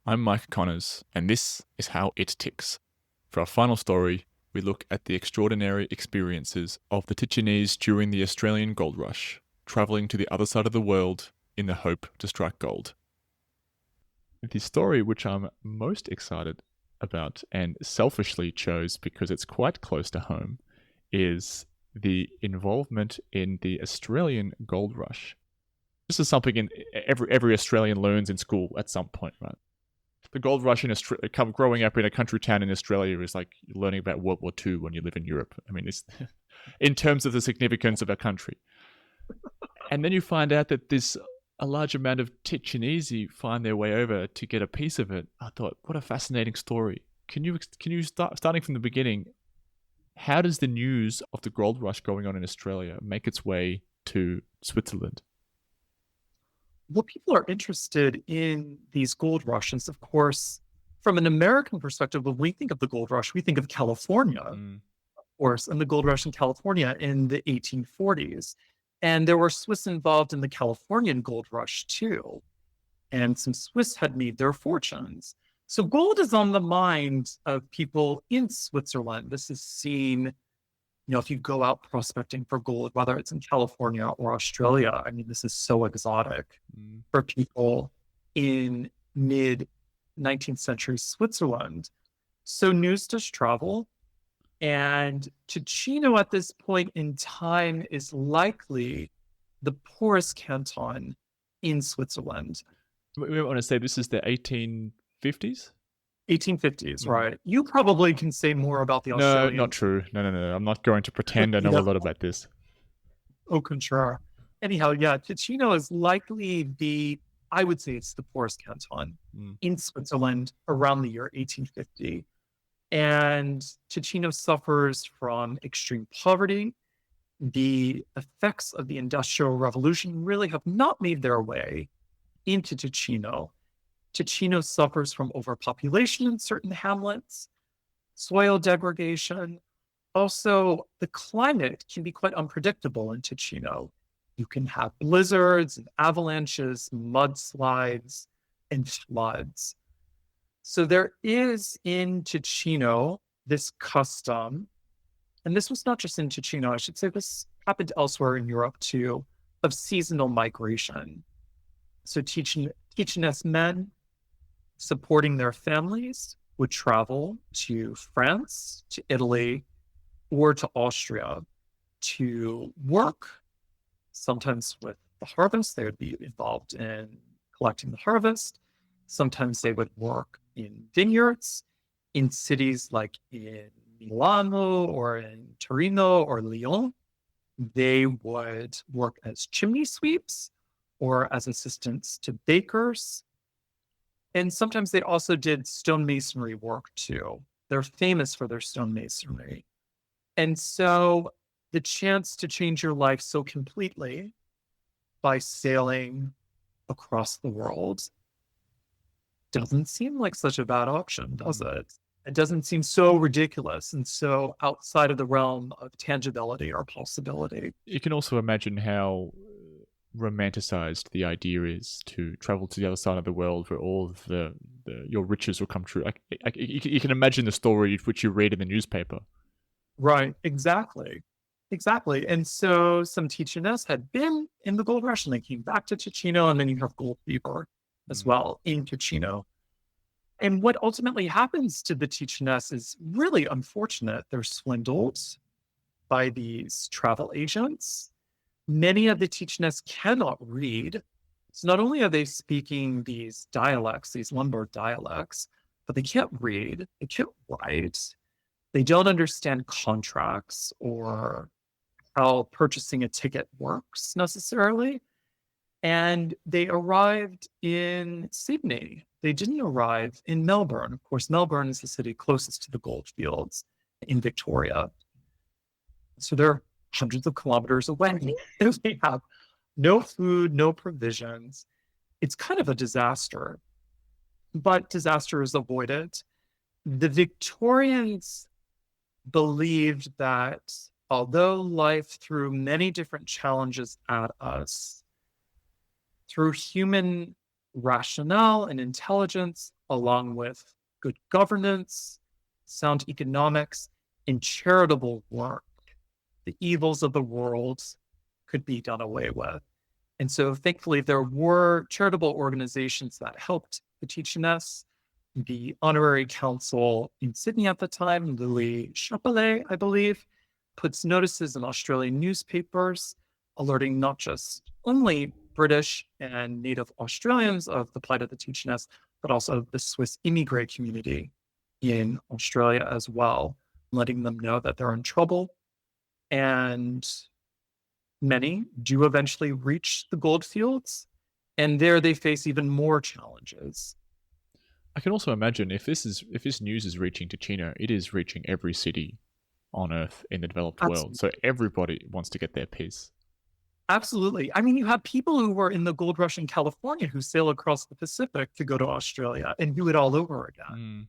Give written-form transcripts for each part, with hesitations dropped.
I'm Mike Connors, and this is How It Ticks. For our final story, we look at the extraordinary experiences of the Ticinese during the Australian gold rush, travelling to the other side of the world in the hope to strike gold. The story which I'm most excited about and selfishly chose because it's quite close to home is the involvement in the Australian gold rush. This is something every Australian learns in school at some point, right? The gold rush in Australia, growing up in a country town in Australia is like learning about World War II when you live in Europe. I mean, it's in terms of the significance of our country. And then you find out that there's a large amount of Ticinese find their way over to get a piece of it. I thought, what a fascinating story. Can you starting from the beginning? How does the news of the gold rush going on in Australia make its way to Switzerland? Well, people are interested in these gold rushes, of course, from an American perspective. When we think of the gold rush, we think of California, of course, and the gold rush in California in the 1840s. And there were Swiss involved in the Californian gold rush too. And some Swiss had made their fortunes. So gold is on the mind of people in Switzerland. This is seen, if you go out prospecting for gold, whether it's in California or Australia, I mean, this is so exotic for people in mid 19th century Switzerland. So news does travel. And Ticino at this point in time is likely the poorest canton in Switzerland. We want to say this is the 1850s? 1850s, right? You probably can say more about the Australian. No, not true. No. I'm not going to pretend I know a lot about this. Au contraire. Anyhow, yeah, Ticino is likely I would say it's the poorest canton in Switzerland around the year 1850. And Ticino suffers from extreme poverty. The effects of the Industrial Revolution really have not made their way into Ticino. Ticino suffers from overpopulation in certain hamlets, soil degradation. Also, the climate can be quite unpredictable in Ticino. You can have blizzards and avalanches, mudslides, and floods. So there is in Ticino this custom, and this was not just in Ticino, I should say this happened elsewhere in Europe too, of seasonal migration. So Ticinese men supporting their families would travel to France, to Italy, or to Austria to work, sometimes with the harvest. They would be involved in collecting the harvest. Sometimes they would work in vineyards, in cities like in Milano or in Torino or Lyon. They would work as chimney sweeps or as assistants to bakers. And sometimes they also did stonemasonry work too. They're famous for their stonemasonry. And so the chance to change your life so completely by sailing across the world doesn't seem like such a bad option, does it? It doesn't seem so ridiculous and so outside of the realm of tangibility or possibility. You can also imagine how romanticized the idea is to travel to the other side of the world where all of your riches will come true. You can imagine the story which you read in the newspaper. Right, exactly. And so some Ticinese had been in the gold rush and they came back to Ticino, and then you have gold fever as well in Ticino. And what ultimately happens to the Ticinese is really unfortunate. They're swindled by these travel agents. Many of the Ticinese cannot read. So not only are they speaking these dialects, these Lombard dialects, but they can't read, they can't write. They don't understand contracts or how purchasing a ticket works necessarily. And they arrived in Sydney. They didn't arrive in Melbourne. Of course, Melbourne is the city closest to the goldfields in Victoria. So they're hundreds of kilometers away. They have no food, no provisions. It's kind of a disaster, but disaster is avoided. The Victorians believed that although life threw many different challenges at us, through human rationale and intelligence, along with good governance, sound economics, and charitable work, the evils of the world could be done away with. And so thankfully, there were charitable organizations that helped the Ticinese. The honorary council in Sydney at the time, Louis Chapelet, I believe, puts notices in Australian newspapers alerting not just only British and native Australians of the plight of the Ticinese, but also the Swiss immigrant community in Australia as well, letting them know that they're in trouble. And many do eventually reach the goldfields, and there they face even more challenges. I can also imagine if this news is reaching Ticino, it is reaching every city on Earth in the developed world. So everybody wants to get their piece. Absolutely. I mean, you have people who were in the gold rush in California who sail across the Pacific to go to Australia and do it all over again.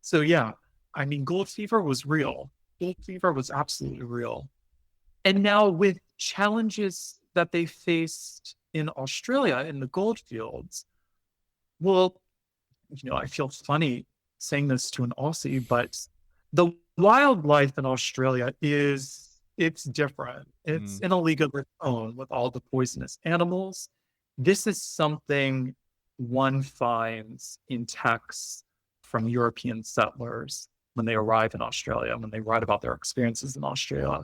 So yeah, I mean, gold fever was real. Gold fever was absolutely real. And now with challenges that they faced in Australia in the gold fields, well, I feel funny saying this to an Aussie, but the wildlife in Australia it's different. It's in a league of its own with all the poisonous animals. This is something one finds in texts from European settlers when they arrive in Australia, when they write about their experiences in Australia,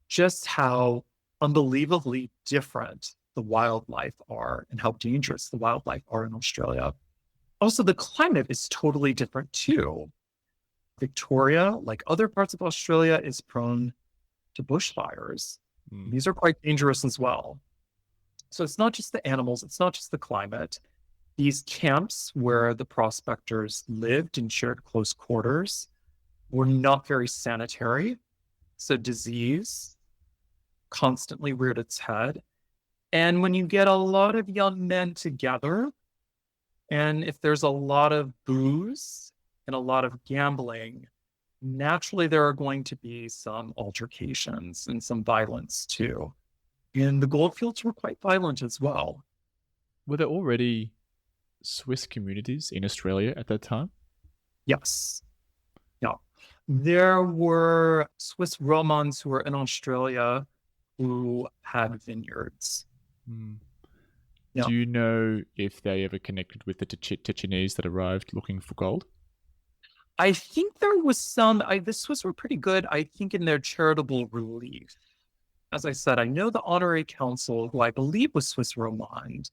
just how unbelievably different the wildlife are and how dangerous the wildlife are in Australia. Also, the climate is totally different too. Victoria, like other parts of Australia, is prone to bushfires. These are quite dangerous as well. So it's not just the animals, it's not just the climate. These camps where the prospectors lived in shared close quarters were not very sanitary. So disease constantly reared its head. And when you get a lot of young men together, and if there's a lot of booze and a lot of gambling, naturally there are going to be some altercations and some violence too. And the goldfields were quite violent as well. Were there already Swiss communities in Australia at that time? Yes. Yeah. There were Swiss Romans who were in Australia who had vineyards. Yeah. Do you know if they ever connected with the Ticinese that arrived looking for gold? I think there was some, the Swiss were pretty good, I think, in their charitable relief. As I said, I know the honorary council, who I believe was Swiss Romand,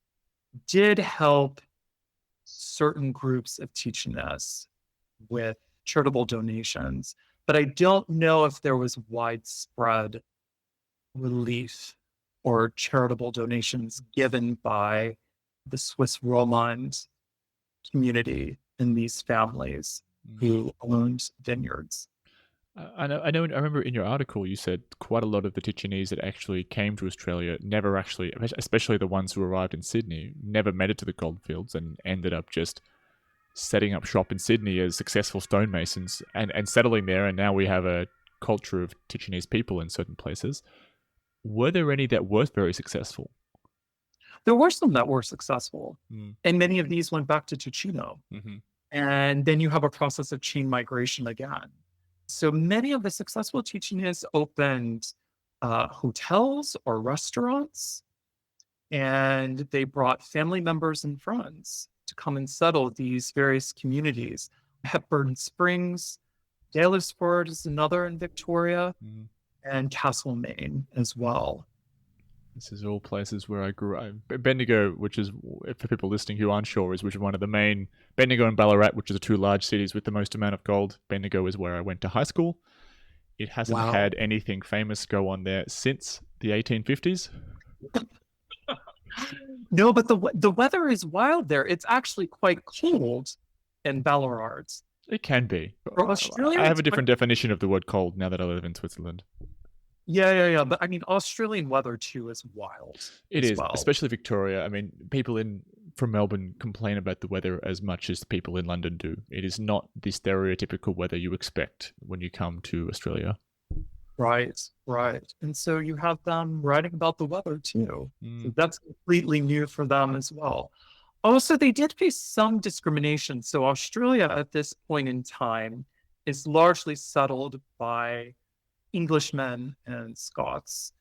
did help certain groups of Ticinese with charitable donations, but I don't know if there was widespread relief or charitable donations given by the Swiss Romand community in these families who owned vineyards. I remember in your article you said quite a lot of the Ticinese that actually came to Australia never actually, especially the ones who arrived in Sydney, never made it to the goldfields and ended up just setting up shop in Sydney as successful stonemasons and settling there. And now we have a culture of Ticinese people in certain places. Were there any that were very successful? There were some that were successful, and many of these went back to Ticino. And then you have a process of chain migration again. So many of the successful Ticinese opened hotels or restaurants, and they brought family members and friends to come and settle these various communities. Hepburn Springs, Daylesford is another in Victoria, and Castlemaine as well. This is all places where I grew up. Bendigo, which is, for people listening who aren't sure, which is one of the main, Bendigo and Ballarat, which are the two large cities with the most amount of gold. Bendigo is where I went to high school. It hasn't had anything famous go on there since the 1850s. No, but the weather is wild there. It's actually quite cold in Ballarat. It can be. For Australia, I have a different definition of the word cold now that I live in Switzerland. Yeah. But I mean, Australian weather too is wild. It is, especially Victoria. I mean, people from Melbourne complain about the weather as much as people in London do. It is not the stereotypical weather you expect when you come to Australia. Right. And so you have them writing about the weather too. So that's completely new for them as well. Also, they did face some discrimination. So Australia at this point in time is largely settled by Englishmen and Scots.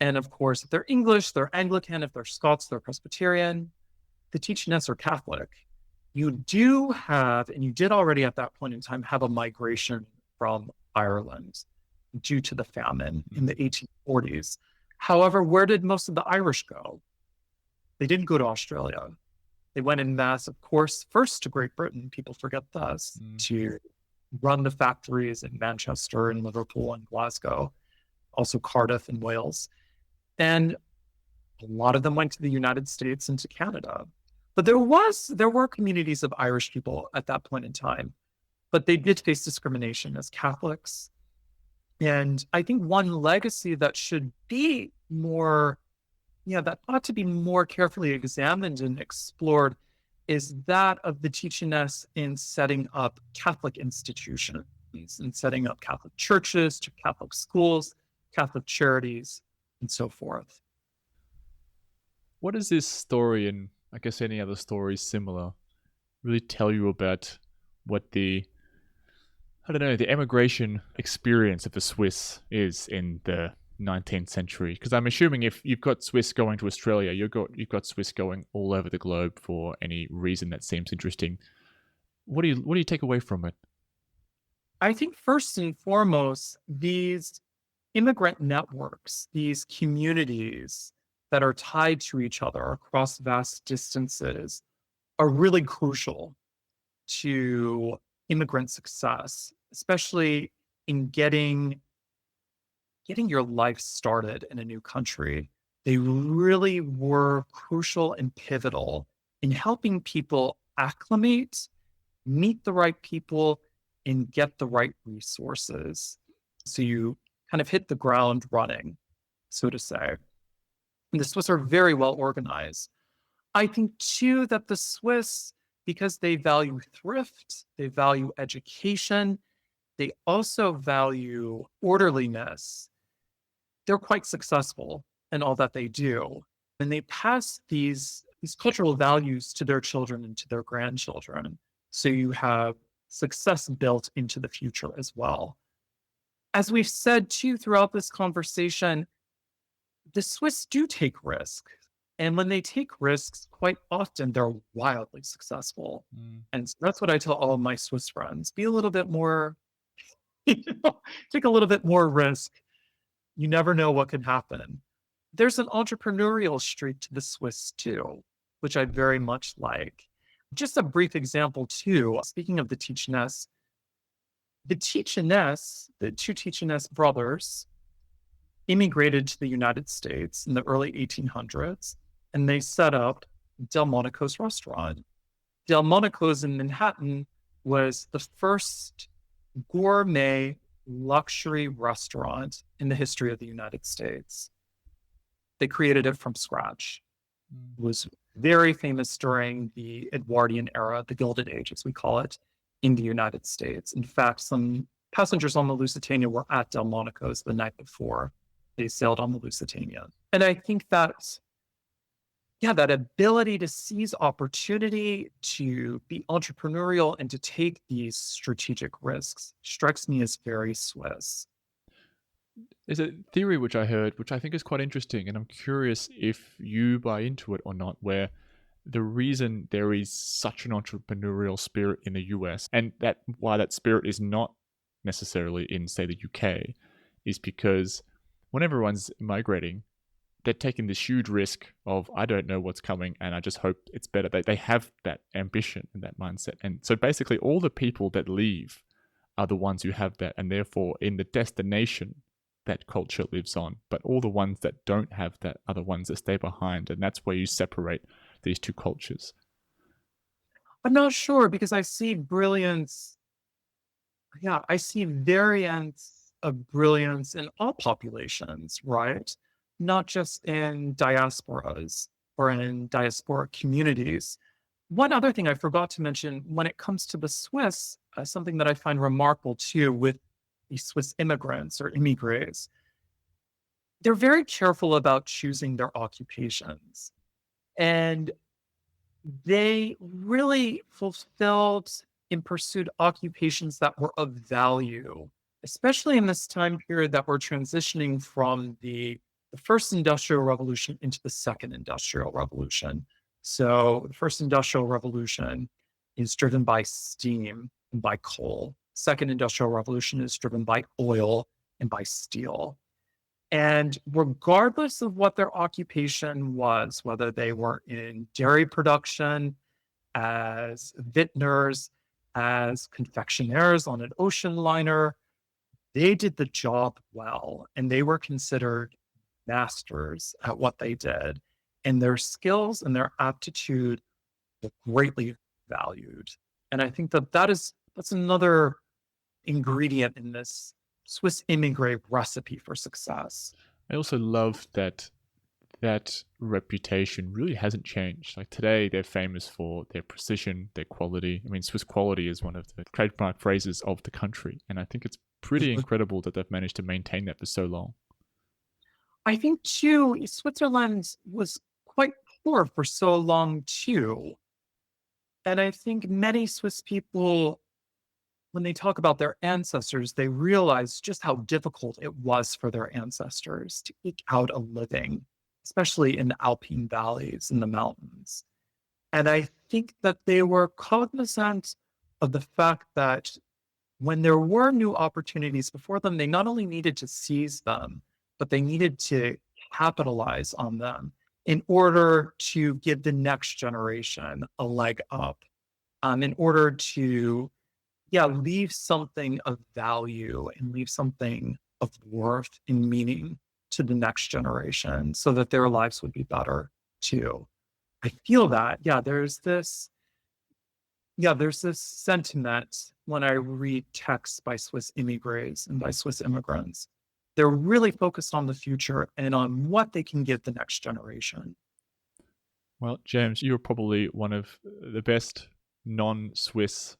And of course, if they're English, they're Anglican. If they're Scots, they're Presbyterian. The Ticinese are Catholic. You do have, and you did already at that point in time, have a migration from Ireland due to the famine in the 1840s. However, where did most of the Irish go? They didn't go to Australia. They went in mass, of course, first to Great Britain. People forget this, to run the factories in Manchester and Liverpool and Glasgow, also Cardiff and Wales. And a lot of them went to the United States and to Canada. But there were communities of Irish people at that point in time, but they did face discrimination as Catholics. And I think one legacy that should be more, that ought to be more carefully examined and explored is that of the Ticinese in setting up Catholic institutions, in setting up Catholic churches, Catholic schools, Catholic charities, and so forth. What does this story, and I guess any other stories similar, really tell you about what the emigration experience of the Swiss is in the 19th century? Because I'm assuming if you've got Swiss going to Australia, you've got Swiss going all over the globe for any reason that seems interesting. What do you take away from it? I think first and foremost, these immigrant networks, these communities that are tied to each other across vast distances, are really crucial to immigrant success, especially in getting your life started in a new country. They really were crucial and pivotal in helping people acclimate, meet the right people, and get the right resources. So you kind of hit the ground running, so to say. And the Swiss are very well organized. I think, too, that the Swiss, because they value thrift, they value education, they also value orderliness, they're quite successful in all that they do. And they pass these cultural values to their children and to their grandchildren. So you have success built into the future as well. As we've said, too, throughout this conversation, the Swiss do take risks. And when they take risks, quite often they're wildly successful. And so that's what I tell all of my Swiss friends. Be a little bit more, take a little bit more risk. You never know what can happen. There's an entrepreneurial streak to the Swiss too, which I very much like. Just a brief example too, speaking of the Ticinese, the two Ticinese brothers, immigrated to the United States in the early 1800s, and they set up Delmonico's restaurant. Delmonico's in Manhattan was the first gourmet luxury restaurant in the history of the United States. They created it from scratch. It was very famous during the Edwardian era, the Gilded Age, as we call it, in the United States. In fact, some passengers on the Lusitania were at Delmonico's the night before they sailed on the Lusitania. And I think that ability to seize opportunity, to be entrepreneurial, and to take these strategic risks strikes me as very Swiss. There's a theory which I heard, which I think is quite interesting, and I'm curious if you buy into it or not, where the reason there is such an entrepreneurial spirit in the US, and why that spirit is not necessarily in, say, the UK, is because when everyone's migrating, they're taking this huge risk of, I don't know what's coming and I just hope it's better. They have that ambition and that mindset. And so basically all the people that leave are the ones who have that, and therefore in the destination, that culture lives on. But all the ones that don't have that are the ones that stay behind. And that's where you separate these two cultures. I'm not sure, because I see brilliance. Yeah, I see variants of brilliance in all populations, right? Not just in diasporas or in diaspora communities. One other thing I forgot to mention when it comes to the Swiss, something that I find remarkable too with the Swiss immigrants or immigrants, they're very careful about choosing their occupations. And they really fulfilled and pursued occupations that were of value, especially in this time period that we're transitioning from the first industrial revolution into the second industrial revolution. So the first industrial revolution is driven by steam and by coal. Second industrial revolution is driven by oil and by steel. And regardless of what their occupation was, whether they were in dairy production, as vintners, as confectionaires on an ocean liner, they did the job well and they were considered masters at what they did. And their skills and their aptitude were greatly valued. And I think that that's another ingredient in this Swiss immigrant recipe for success. I also love that that reputation really hasn't changed. Like today, they're famous for their precision, their quality. I mean, Swiss quality is one of the trademark phrases of the country. And I think it's pretty incredible that they've managed to maintain that for so long. I think, too, Switzerland was quite poor for so long, too. And I think many Swiss people, when they talk about their ancestors, they realize just how difficult it was for their ancestors to eke out a living, especially in the Alpine valleys and the mountains. And I think that they were cognizant of the fact that when there were new opportunities before them, they not only needed to seize them, but they needed to capitalize on them in order to give the next generation a leg up, in order to, leave something of value and leave something of worth and meaning to the next generation so that their lives would be better too. I feel that, there's this sentiment when I read texts by Swiss immigrants and by Swiss immigrants. They're really focused on the future and on what they can give the next generation. Well, James, you're probably one of the best non-Swiss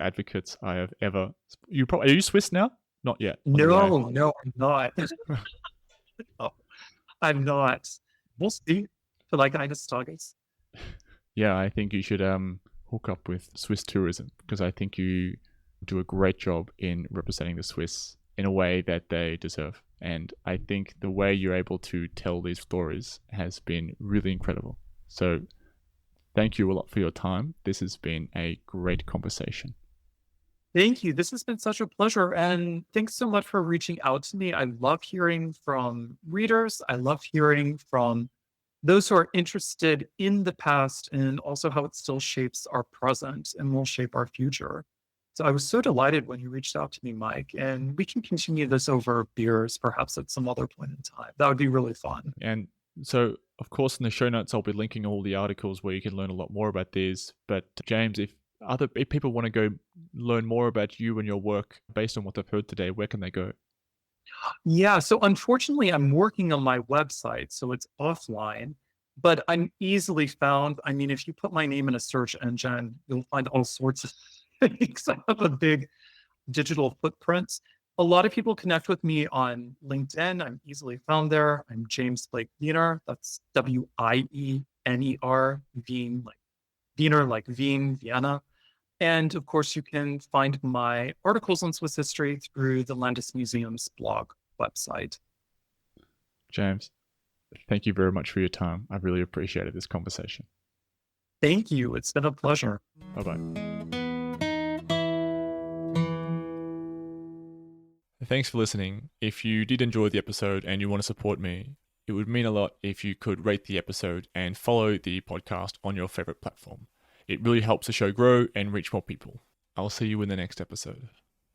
advocates I have ever. Are you Swiss now? Not yet. No, I'm not. No, I'm not. We'll see. Vielleicht eines Tages. Yeah, I think you should hook up with Swiss tourism because I think you do a great job in representing the Swiss in a way that they deserve. And I think the way you're able to tell these stories has been really incredible. So thank you a lot for your time. This has been a great conversation. Thank you. This has been such a pleasure. And thanks so much for reaching out to me. I love hearing from readers. I love hearing from those who are interested in the past and also how it still shapes our present and will shape our future. So I was so delighted when you reached out to me, Mike, and we can continue this over beers, perhaps at some other point in time. That would be really fun. And so, of course, in the show notes, I'll be linking all the articles where you can learn a lot more about these. But James, if people want to go learn more about you and your work based on what they've heard today, where can they go? Yeah, so unfortunately, I'm working on my website, so it's offline, but I'm easily found. I mean, if you put my name in a search engine, you'll find all sorts of things. I have a big digital footprint. A lot of people connect with me on LinkedIn. I'm easily found there. I'm James Blake Wiener. That's Wiener, Wiener, like Wien, Vienna. And of course, you can find my articles on Swiss history through the Landesmuseum's blog website. James, thank you very much for your time. I really appreciated this conversation. Thank you. It's been a pleasure. Bye-bye. Thanks for listening. If you did enjoy the episode and you want to support me, it would mean a lot if you could rate the episode and follow the podcast on your favorite platform. It really helps the show grow and reach more people. I'll see you in the next episode.